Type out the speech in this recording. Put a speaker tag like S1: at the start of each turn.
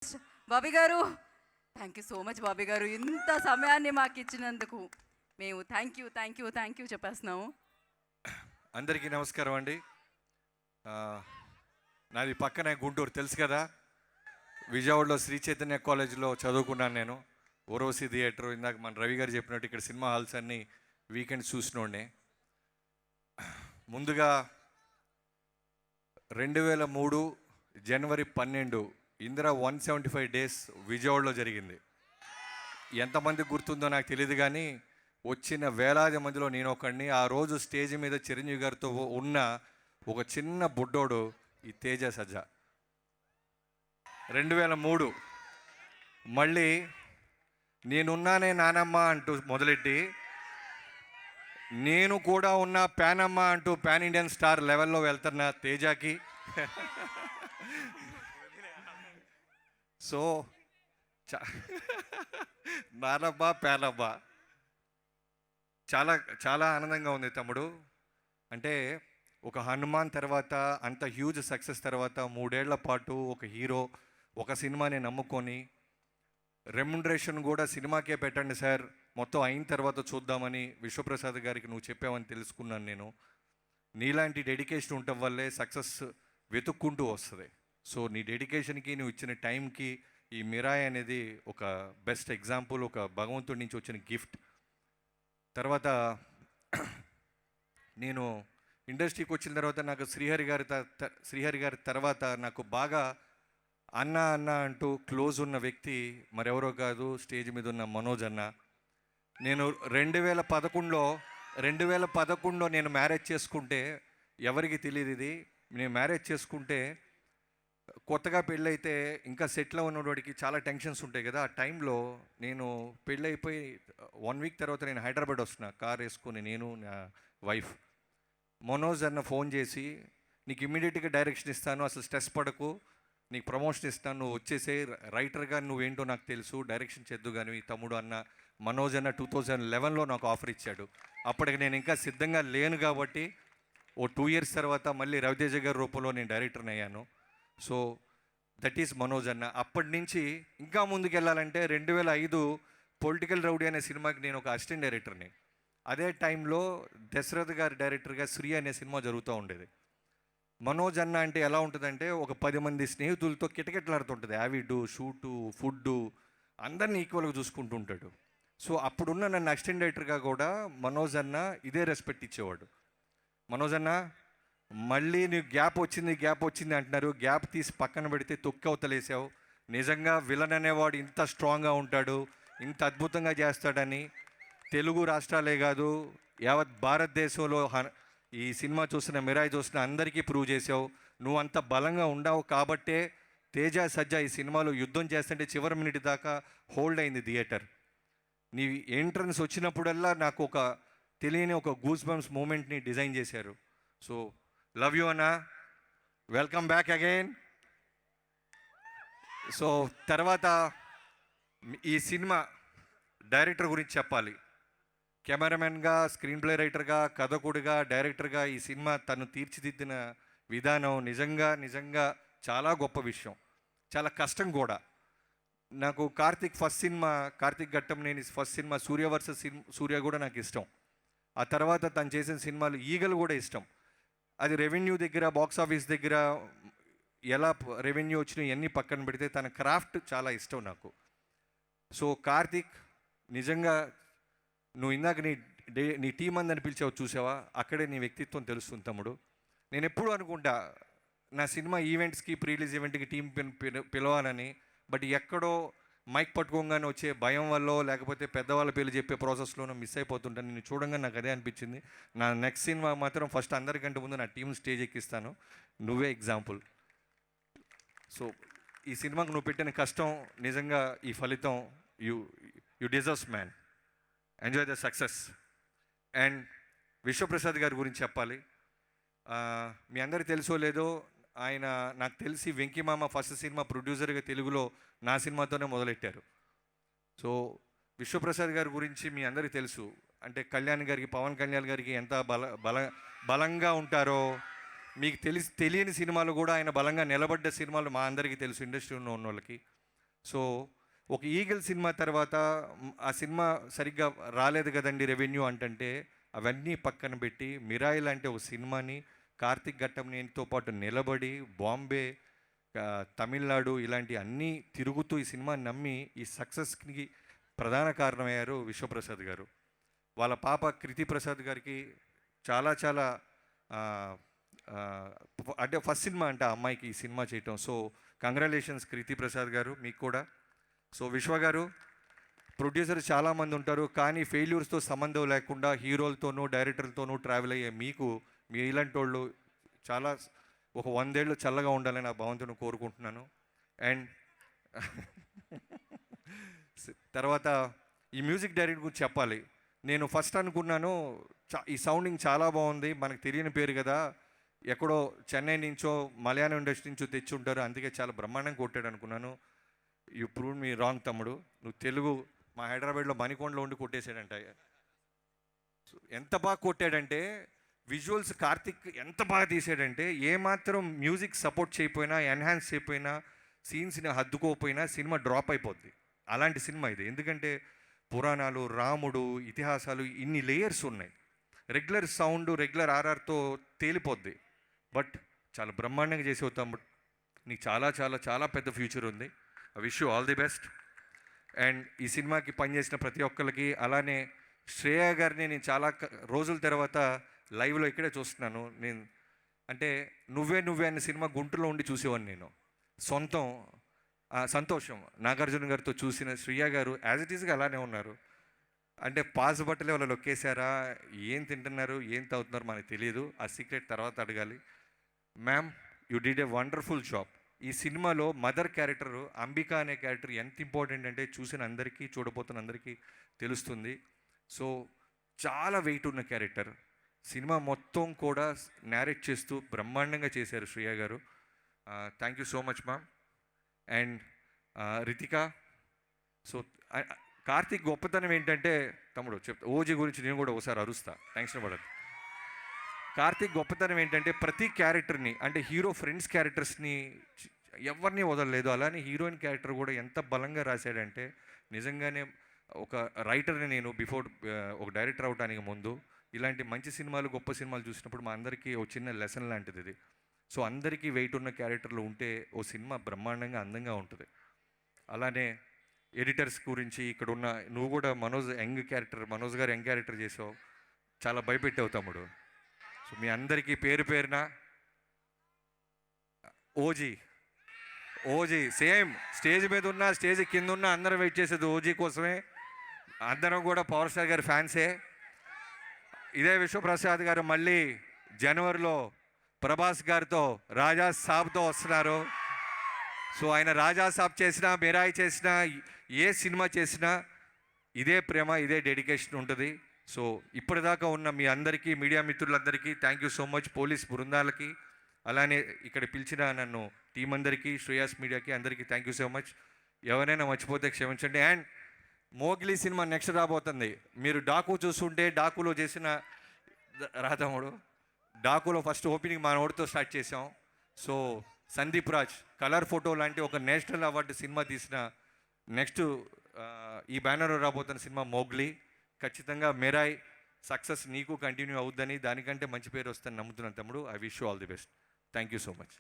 S1: బాబీ గారు, thank you so much Bobby గారు, ఇంత సమయాన్ని మాకు ఇచ్చినందుకు మేము థ్యాంక్ యూ చెప్పేస్తున్నాము.
S2: అందరికీ నమస్కారం అండి. నాది పక్కనే గుంటూరు, తెలుసు కదా. విజయవాడలో శ్రీ చైతన్య కాలేజీలో చదువుకున్నాను నేను. ఓరోసి థియేటర్, ఇందాక మన రవి గారు చెప్పినట్టు ఇక్కడ సినిమా హాల్స్ అన్నీ వీకెండ్ చూసినోడే. ముందుగా 2003 జనవరి 12 ఇందిరా 175 డేస్ విజయవాడలో జరిగింది. ఎంతమంది గుర్తుందో నాకు తెలియదు, కానీ వచ్చిన వేలాది మందిలో నేను ఒకడిని. ఆ రోజు స్టేజ్ మీద చిరంజీవి గారితో ఉన్న ఒక చిన్న బుడ్డోడు ఈ తేజ సజ్జా. 2003 మళ్ళీ నేనున్నానే నానమ్మ అంటూ మొదలెట్టి నేను కూడా ఉన్న ప్యానమ్మ అంటూ పాన్ ఇండియన్ స్టార్ లెవెల్లో వెళ్తున్న తేజాకి సో నానమ్మ ప్యానమ్మ చాలా చాలా ఆనందంగా ఉంది తమ్ముడు. అంటే ఒక హనుమాన్ తర్వాత, అంత హ్యూజ్ సక్సెస్ తర్వాత 3 ఏళ్ల పాటు ఒక హీరో ఒక సినిమాని నమ్ముకొని, రెమ్యునరేషన్ కూడా సినిమాకే పెట్టండి సార్, మొత్తం అయిన తర్వాత చూద్దామని విశ్వప్రసాద్ గారికి నువ్వు చెప్పావని తెలుసుకున్నాను నేను. నీలాంటి డెడికేషన్ ఉండటం వల్లే సక్సెస్ వెతుక్కుంటూ వస్తుంది. సో నీ డెడికేషన్కి, నువ్వు ఇచ్చిన టైంకి ఈ మిరాయ్ అనేది ఒక బెస్ట్ ఎగ్జాంపుల్, ఒక భగవంతుడి నుంచి వచ్చిన గిఫ్ట్. తర్వాత నేను ఇండస్ట్రీకి వచ్చిన తర్వాత నాకు శ్రీహరి గారి తర్వాత నాకు బాగా అన్న అంటూ క్లోజ్ ఉన్న వ్యక్తి మరెవరో కాదు, స్టేజ్ మీద ఉన్న మనోజ్ అన్న. నేను 2011లో నేను మ్యారేజ్ చేసుకుంటే, ఎవరికి తెలియదు ఇది, నేను మ్యారేజ్ చేసుకుంటే కొత్తగా పెళ్ళైతే ఇంకా సెటిల్ ఉన్నవాడికి చాలా టెన్షన్స్ ఉంటాయి కదా. ఆ టైంలో నేను పెళ్ళైపోయి 1 వీక్ తర్వాత నేను హైదరాబాద్ వస్తున్నా కార్ వేసుకొని, నేను నా వైఫ్. మనోజ్ అన్న ఫోన్ చేసి, నీకు ఇమ్మీడియట్గా డైరెక్షన్ ఇస్తాను, అసలు స్ట్రెస్ పడకు, నీకు ప్రమోషన్ ఇస్తాను, నువ్వు వచ్చేసే, రైటర్గా నువ్వేంటో నాకు తెలుసు, డైరెక్షన్ చేద్దు కానీ తమ్ముడు అన్న. మనోజ్ అన్న 2011లో నాకు ఆఫర్ ఇచ్చాడు. అప్పటికి నేను ఇంకా సిద్ధంగా లేను కాబట్టి ఓ 2 ఇయర్స్ తర్వాత మళ్ళీ రవితేజ గారి రూపంలో నేను డైరెక్టర్ని అయ్యాను. సో దట్ ఈస్ మనోజ్ అన్న. అప్పటి నుంచి ఇంకా ముందుకు వెళ్ళాలంటే 2005 పొలిటికల్ రౌడీ అనే సినిమాకి నేను ఒక అసిస్టెంట్ డైరెక్టర్ని. అదే టైంలో దశరథ్ గారి డైరెక్టర్గా శ్రీ అనే సినిమా జరుగుతూ ఉండేది. మనోజ్ అన్న అంటే ఎలా ఉంటుందంటే, ఒక 10 మంది స్నేహితులతో కిటకిటలాడుతుంటుంది. యావిడ్, షూటు, ఫుడ్డు, అందరినీ ఈక్వల్గా చూసుకుంటూ ఉంటాడు. సో అప్పుడున్న నన్ను అసిస్టెంట్ డైరెక్టర్గా కూడా మనోజ్ అన్న ఇదే రెస్పెక్ట్ ఇచ్చేవాడు. మనోజ్ అన్న, మళ్ళీ నీకు గ్యాప్ వచ్చింది అంటున్నారు, గ్యాప్ తీసి పక్కన పెడితే తొక్కి అవతలేసావు. నిజంగా విలన్ అనేవాడు ఇంత స్ట్రాంగ్గా ఉంటాడు, ఇంత అద్భుతంగా చేస్తాడని తెలుగు రాష్ట్రాలే కాదు, యావత్ భారతదేశంలో ఈ సినిమా చూసిన, మిరాయి చూసిన అందరికీ ప్రూవ్ చేసావు. నువ్వు అంత బలంగా ఉండవు కాబట్టే తేజ సజ్జా ఈ సినిమాలో యుద్ధం చేస్తుంటే చివరి మినిట్ దాకా హోల్డ్ అయింది థియేటర్. నీ ఎంట్రన్స్ వచ్చినప్పుడల్లా నాకు ఒక తెలియని ఒక గూస్ బంప్స్ మూమెంట్ని డిజైన్ చేశారు. సో లవ్ యూ అన్న, వెల్కమ్ బ్యాక్ అగైన్. సో తర్వాత ఈ సినిమా డైరెక్టర్ గురించి చెప్పాలి. కెమెరామెన్గా, స్క్రీన్ ప్లే రైటర్గా, కథకుడిగా, డైరెక్టర్గా ఈ సినిమా తను తీర్చిదిద్దిన విధానం నిజంగా చాలా గొప్ప విషయం, చాలా కష్టం కూడా. నాకు కార్తీక్ ఘట్టంనేని ఫస్ట్ సినిమా సూర్య వర్సెస్ సూర్య కూడా నాకు ఇష్టం. ఆ తర్వాత తను చేసిన సినిమాలు ఈగలు కూడా ఇష్టం. అది రెవెన్యూ దగ్గర, బాక్స్ ఆఫీస్ దగ్గర ఎలా రెవెన్యూ వచ్చినా ఇవన్నీ పక్కన పెడితే తన క్రాఫ్ట్ చాలా ఇష్టం నాకు. సో కార్తీక్, నిజంగా నువ్వు ఇందాక నీ టీం అందరిని పిలిచావు చూసావా, అక్కడే నీ వ్యక్తిత్వం తెలుస్తుంది తమ్ముడు. నేను ఎప్పుడూ అనుకుంటా నా సినిమా ఈవెంట్స్కి, ప్రీ రిలీజ్ ఈవెంట్కి టీం పిలవాలని, బట్ ఎక్కడో మైక్ పట్టుకోగానే వచ్చే భయం వల్ల, లేకపోతే పెద్దవాళ్ళ పేర్లు చెప్పే ప్రాసెస్లోనూ మిస్ అయిపోతుంటాను. నేను చూడంగా నాకు అదే అనిపించింది. నా నెక్స్ట్ సినిమా మాత్రం ఫస్ట్ అందరికంటే ముందు నా టీం స్టేజ్ ఎక్కిస్తాను, నువ్వే ఎగ్జాంపుల్. సో ఈ సినిమాకు నువ్వు పెట్టిన కష్టం, నిజంగా ఈ ఫలితం you deserves man. Enjoy the success. And Vishwaprasad గారి గురించి చెప్పాలి. మీ అందరికీ తెలుసో లేదో, ఆయన నాకు తెలిసి వెంకీమామ ఫస్ట్ సినిమా ప్రొడ్యూసర్గా తెలుగులో నా సినిమాతోనే మొదలెట్టారు. సో విశ్వప్రసాద్ గారి గురించి మీ అందరికీ తెలుసు. అంటే పవన్ కళ్యాణ్ గారికి ఎంత బలంగా ఉంటారో మీకు తెలియని సినిమాలు కూడా ఆయన బలంగా నిలబడ్డ సినిమాలు మా అందరికీ తెలుసు, ఇండస్ట్రీలో ఉన్న వాళ్ళకి. సో ఒక ఈగల్ సినిమా తర్వాత ఆ సినిమా సరిగ్గా రాలేదు కదండి రెవెన్యూ అంటే అవన్నీ పక్కన పెట్టి మిరాయి లాంటి ఒక సినిమాని కార్తిక్ ఘట్టంనేనితో పాటు నిలబడి బాంబే తమిళనాడు ఇలాంటి అన్నీ తిరుగుతూ ఈ సినిమాని నమ్మి ఈ సక్సెస్కి ప్రధాన కారణమయ్యారు విశ్వప్రసాద్ గారు. వాళ్ళ పాప కృతి ప్రసాద్ గారికి చాలా చాలా అంటే ఫస్ట్ సినిమా అంటే ఆ అమ్మాయికి ఈ సినిమా చేయటం. సో కంగ్రాచులేషన్స్ కృతి ప్రసాద్ గారు మీకు కూడా. సో విశ్వ గారు, ప్రొడ్యూసర్ చాలామంది ఉంటారు కానీ ఫెయిల్యూర్స్తో సంబంధం లేకుండా హీరోలతోనూ డైరెక్టర్లతోనూ ట్రావెల్ అయ్యే మీకు మీ ఇలాంటి వాళ్ళు చాలా ఒక 100 ఏళ్ళు చల్లగా ఉండాలని నా భగవంతుని కోరుకుంటున్నాను. అండ్ తర్వాత ఈ మ్యూజిక్ డైరెక్టర్ గురించి చెప్పాలి. నేను ఫస్ట్ అనుకున్నాను ఈ సౌండింగ్ చాలా బాగుంది, మనకు తెలియని పేరు కదా, ఎక్కడో చెన్నై నుంచో మలయాళం ఇండస్ట్రీ నుంచో తెచ్చి ఉంటారు, అందుకే చాలా బ్రహ్మాండంగా కొట్టాడు అనుకున్నాను. యూ ప్రూవ్ మీ రాంగ్ తమ్ముడు. నువ్వు తెలుగు మా హైదరాబాద్లో మణికొండలో ఉండి కొట్టేశాడంట. ఎంత బాగా కొట్టాడంటే విజువల్స్ కార్తిక్ ఎంత బాగా తీసాడంటే ఏమాత్రం మ్యూజిక్ సపోర్ట్ చేయకపోయినా ఎన్హాన్స్ చేయకపోయినా సీన్స్ని హద్దుకోకపోయినా సినిమా డ్రాప్ అయిపోద్ది. అలాంటి సినిమా ఇది. ఎందుకంటే పురాణాలు, రాముడు, ఇతిహాసాలు, ఇన్ని లేయర్స్ ఉన్నాయి. రెగ్యులర్ సౌండ్ రెగ్యులర్ ఆర్ఆర్తో తేలిపోద్ది. బట్ చాలా బ్రహ్మాండంగా చేసేవు తమ్ముడు. నీకు చాలా చాలా చాలా పెద్ద ఫ్యూచర్ ఉంది. I wish you all the best. And ఈ సినిమాకి పనిచేసిన ప్రతి ఒక్కరికి, అలానే శ్రేయ గారిని నేను చాలా రోజుల తర్వాత లైవ్లో ఇక్కడే చూస్తున్నాను. నేను అంటే నువ్వే నువ్వే అనే సినిమా గుంటూరులో ఉండి చూసేవాడిని నేను. సొంతం సంతోషం నాగార్జున గారితో చూసిన శ్రేయ గారు యాజ్ ఇట్ ఈస్గా అలానే ఉన్నారు. అంటే పాస్ బట్టలే వాళ్ళు లొక్కేశారా, ఏం తింటున్నారు ఏం తాగుతున్నారు మనకు తెలియదు, ఆ సీక్రెట్ తర్వాత అడగాలి. Ma'am, you did a wonderful job. ఈ సినిమాలో మదర్ క్యారెక్టర్ అంబిక అనే క్యారెక్టర్ ఎంత ఇంపార్టెంట్ అంటే చూసిన అందరికీ చూడబోతున్న అందరికీ తెలుస్తుంది. సో చాలా వెయిట్ ఉన్న క్యారెక్టర్. సినిమా మొత్తం కూడా నేరేట్ చేస్తూ బ్రహ్మాండంగా చేశారు శ్రేయ గారు. Thank you so much ma'am. And Ritika, so Karthik గొప్పతనం ఏంటంటే తమ్ముడు చెప్తా, ఓజీ గురించి నేను కూడా ఒకసారి అరుస్తా, టెన్షన్ పడదు. కార్తిక్ గొప్పతనం ఏంటంటే ప్రతి క్యారెక్టర్ని, అంటే హీరో ఫ్రెండ్స్ క్యారెక్టర్స్ని ఎవరిని వదలలేదు. అలానే హీరోయిన్ క్యారెక్టర్ కూడా ఎంత బలంగా రాశాడంటే నిజంగానే ఒక రైటర్ని నేను బిఫోర్ ఒక డైరెక్టర్ అవడానికి ముందు ఇలాంటి మంచి సినిమాలు గొప్ప సినిమాలు చూసినప్పుడు మా అందరికీ ఒక చిన్న లెసన్ లాంటిది ఇది. సో అందరికీ వెయిట్ ఉన్న క్యారెక్టర్లు ఉంటే ఓ సినిమా బ్రహ్మాండంగా అందంగా ఉంటుంది. అలానే ఎడిటర్స్ గురించి ఇక్కడ ఉన్న నువ్వు కూడా మనోజ్ గారు యంగ్ క్యారెక్టర్ చేసావు, చాలా భయపెట్టావు తమ్ముడు. సో మీ అందరికీ పేరు పేరున ఓజీ సేమ్ స్టేజ్ మీద ఉన్న స్టేజ్ కింద ఉన్న అందరం వెయిట్ చేసేది ఓజీ కోసమే. అందరం కూడా పవర్ స్టార్ గారి ఫ్యాన్సే. ఇదే విశ్వప్రసాద్ గారు మళ్ళీ జనవరిలో ప్రభాస్ గారితో రాజా సాబ్తో వస్తున్నారు. సో ఆయన రాజా సాబ్ చేసినా, మిరాయి చేసినా, ఏ సినిమా చేసినా ఇదే ప్రేమ, ఇదే డెడికేషన్ ఉంటుంది. సో ఇప్పటిదాకా ఉన్న మీ అందరికీ, మీడియా మిత్రులందరికీ thank you so much. Police బృందాలకి, అలానే ఇక్కడ పిలిచిన నన్ను టీం అందరికీ, శ్రేయాస్ మీడియాకి అందరికీ థ్యాంక్ యూ సో మచ్. ఎవరైనా మర్చిపోతే క్షమించండి. అండ్ మోగ్లీ సినిమా నెక్స్ట్ రాబోతుంది. మీరు డాకు చూస్తుంటే డాకులో చేసిన రాతముడు, డాకులో ఫస్ట్ ఓపెనింగ్ మన ఓడితో స్టార్ట్ చేసాం. So Sandeep Raj colour photo లాంటి ఒక నేషనల్ అవార్డు సినిమా తీసిన నెక్స్ట్ ఈ బ్యానర్ రాబోతున్న సినిమా మోగ్లీ. ఖచ్చితంగా మిరాయ్ సక్సెస్ నీకు కంటిన్యూ అవుద్దని, దానికంటే మంచి పేరు వస్తుందని నమ్ముతున్నాను తమ్ముడు. I wish you all the best. Thank you so much.